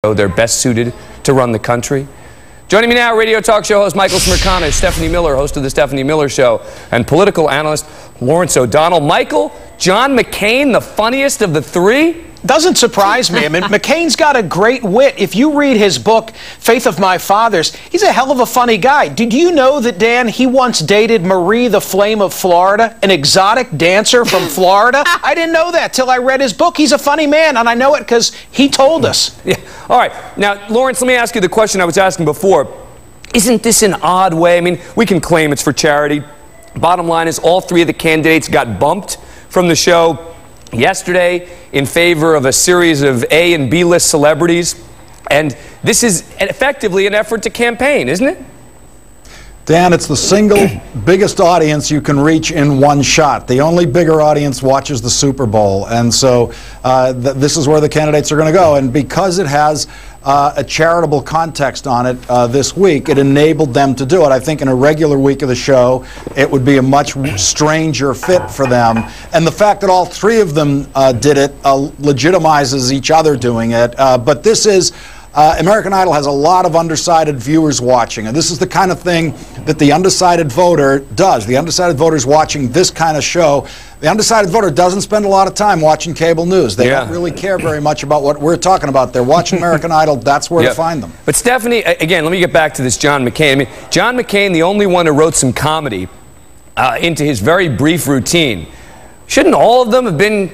they're best suited to run the country. Joining me now, radio talk show host Michael Smirkana is Stephanie Miller, host of The Stephanie Miller Show, and political analyst Lawrence O'Donnell. Michael, John McCain, the funniest of the three? Doesn't surprise me. I mean, McCain's got a great wit. If you read his book, Faith of My Fathers, he's a hell of a funny guy. Did you know that, Dan, he once dated Marie the Flame of Florida, an exotic dancer from Florida? I didn't know that till I read his book. He's a funny man, and I know it because he told us. Yeah. All right. Now, Lawrence, let me ask you the question I was asking before. Isn't this an odd way? I mean, we can claim it's for charity. Bottom line is all three of the candidates got bumped from the show yesterday in favor of a series of A and B list celebrities, and this is effectively an effort to campaign, isn't it? Dan, it's the single biggest audience you can reach in one shot. The only bigger audience watches the Super Bowl, and so this is where the candidates are going to go. And because it has a charitable context on it this week, it enabled them to do it. I think in a regular week of the show, it would be a much stranger fit for them. And the fact that all three of them did it legitimizes each other doing it. But this is... American Idol has a lot of undecided viewers watching, and this is the kind of thing that the undecided voter does. The undecided voter is watching this kind of show. The undecided voter doesn't spend a lot of time watching cable news. They don't really care very much about what we're talking about. They're watching American Idol. That's where to find them. But Stephanie, again, let me get back to this John McCain. I mean, John McCain, the only one who wrote some comedy into his very brief routine. Shouldn't all of them have been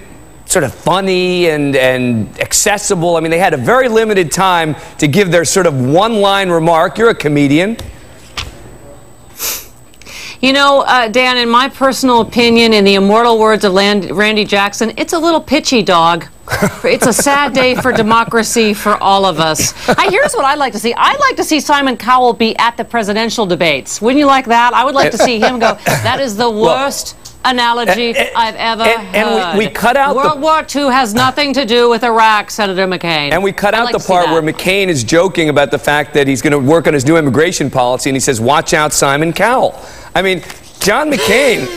sort of funny and accessible? I mean, they had a very limited time to give their sort of one-line remark. You're a comedian. You know, Dan, in my personal opinion, in the immortal words of Randy Jackson, it's a little pitchy, dog. It's a sad day for democracy for all of us. Here's what I'd like to see. I'd like to see Simon Cowell be at the presidential debates. Wouldn't you like that? I would like to see him go, that is the worst analogy I've ever heard. And we cut out World War II has nothing to do with Iraq, Senator McCain. And we cut out the part where McCain is joking about the fact that he's going to work on his new immigration policy, and he says, watch out, Simon Cowell. I mean, John McCain,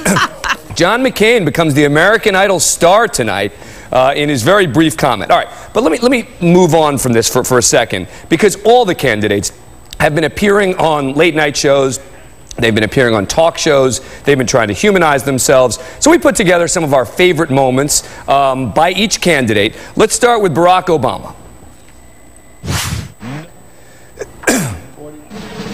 John McCain becomes the American Idol star tonight in his very brief comment. All right, but let me move on from this for a second, because all the candidates have been appearing on late-night shows. They've been appearing on talk shows. They've been trying to humanize themselves. So we put together some of our favorite moments by each candidate. Let's start with Barack Obama.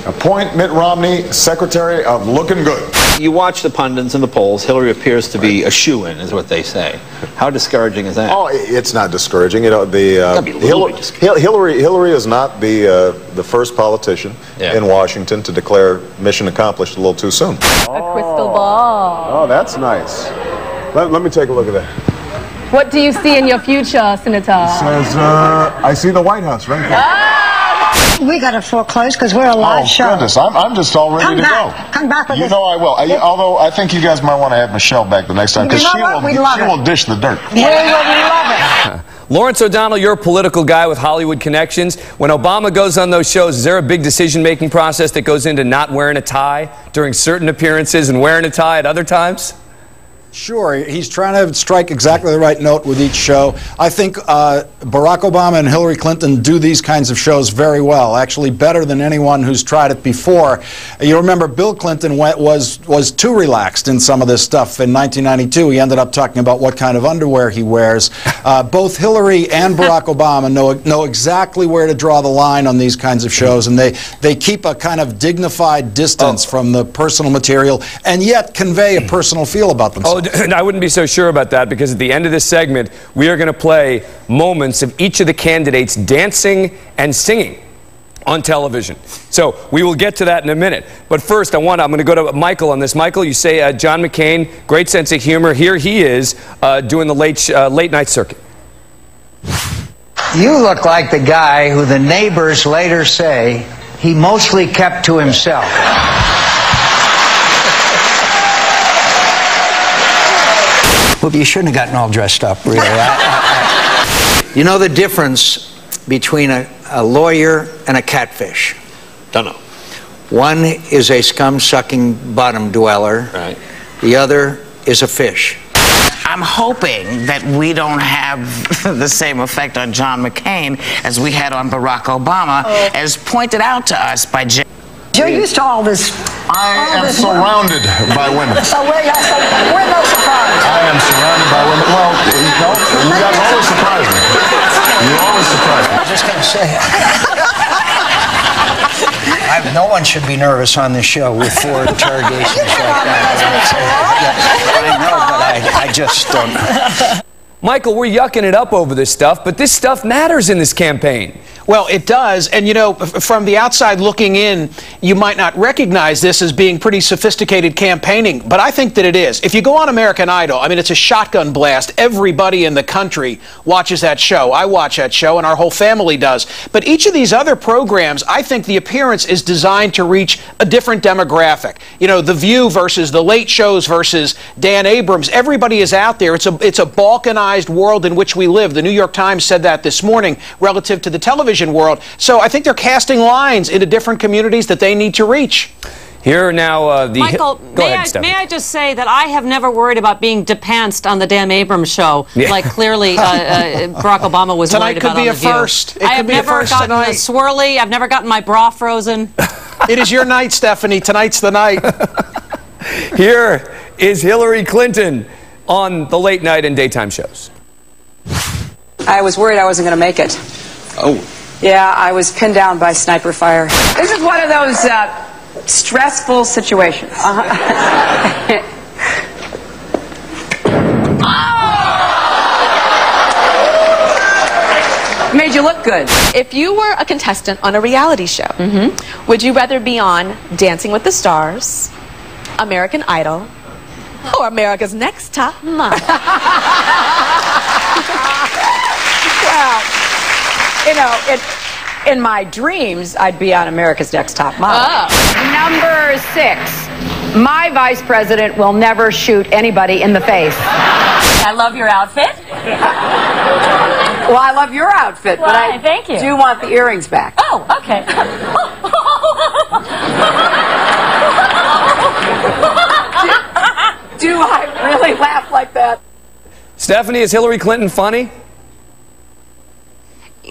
Appoint Mitt Romney Secretary of Looking Good. You watch the pundits and the polls. Hillary appears to be a shoo-in, is what they say. How discouraging is that? Oh, it's not discouraging. You know, Hillary is not the first politician in Washington to declare mission accomplished a little too soon. A crystal ball. Oh, that's nice. Let me take a look at that. What do you see in your future, Senator? It says, I see the White House right there. We got to foreclose because we're a live show. Oh, goodness. I'm just all ready to go. Come back with You know I will. Although I think you guys might want to have Michelle back the next time, because she will dish the dirt. We love it. Lawrence O'Donnell, you're a political guy with Hollywood connections. When Obama goes on those shows, is there a big decision-making process that goes into not wearing a tie during certain appearances and wearing a tie at other times? Sure. He's trying to strike exactly the right note with each show. I think Barack Obama and Hillary Clinton do these kinds of shows very well, actually better than anyone who's tried it before. You remember Bill Clinton was too relaxed in some of this stuff in 1992. He ended up talking about what kind of underwear he wears. Both Hillary and Barack Obama know exactly where to draw the line on these kinds of shows, and they keep a kind of dignified distance from the personal material and yet convey a personal feel about themselves. I wouldn't be so sure about that, because at the end of this segment, we are going to play moments of each of the candidates dancing and singing on television. So we will get to that in a minute. But first, I'm going to go to Michael on this. Michael, you say John McCain, great sense of humor. Here he is doing the late night circuit. You look like the guy who the neighbors later say he mostly kept to himself. Well, you shouldn't have gotten all dressed up, really. You know the difference between a lawyer and a catfish? Don't know. One is a scum-sucking bottom dweller. Right. The other is a fish. I'm hoping that we don't have the same effect on John McCain as we had on Barack Obama, as pointed out to us by Jay. You're used to all this. I am surrounded by women. So we're no surprise. I am surrounded by women. Well, you guys always surprise me. You always surprise me. I was just going to say, no one should be nervous on this show with 4 interrogations like that. I know, but I just don't. Michael, we're yucking it up over this stuff, but this stuff matters in this campaign. Well, it does. And, you know, from the outside looking in, you might not recognize this as being pretty sophisticated campaigning, but I think that it is. If you go on American Idol, I mean, it's a shotgun blast. Everybody in the country watches that show. I watch that show, and our whole family does. But each of these other programs, I think the appearance is designed to reach a different demographic. You know, The View versus The Late Shows versus Dan Abrams. Everybody is out there. It's a balkanized world in which we live. The New York Times said that this morning relative to the television world. So I think they're casting lines into different communities that they need to reach. Here now, Michael, may I just say that I have never worried about being depantsed on the Dan Abrams show, like clearly Barack Obama was worried about on The View. Tonight could be a first. I have never gotten a swirly. I've never gotten my bra frozen. It is your night, Stephanie. Tonight's the night. Here is Hillary Clinton on the late night and daytime shows. I was worried I wasn't going to make it. Oh. Yeah, I was pinned down by sniper fire. This is one of those stressful situations. Made you look good. If you were a contestant on a reality show, would you rather be on Dancing with the Stars, American Idol, or America's Next Top Model? Well, you know, in my dreams, I'd be on America's Next Top Model. Number 6. My vice president will never shoot anybody in the face. I love your outfit. Well, I love your outfit, but I thank you. do want the earrings back. Oh, okay. Do I really laugh like that? Stephanie, is Hillary Clinton funny?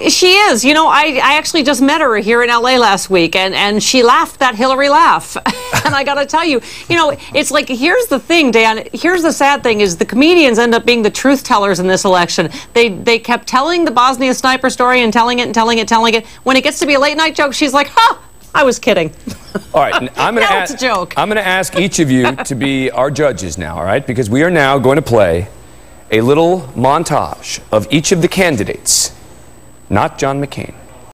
She is. You know, I actually just met her here in L.A. last week, and she laughed that Hillary laugh. And I got to tell you, you know, it's like, here's the thing, Dan. Here's the sad thing is the comedians end up being the truth tellers in this election. They kept telling the Bosnia sniper story and telling it and telling it. When it gets to be a late night joke, she's like, ha! I was kidding. All right, I'm going to it's a joke. I'm going to ask each of you to be our judges now, all right? Because we are now going to play a little montage of each of the candidates, not John McCain.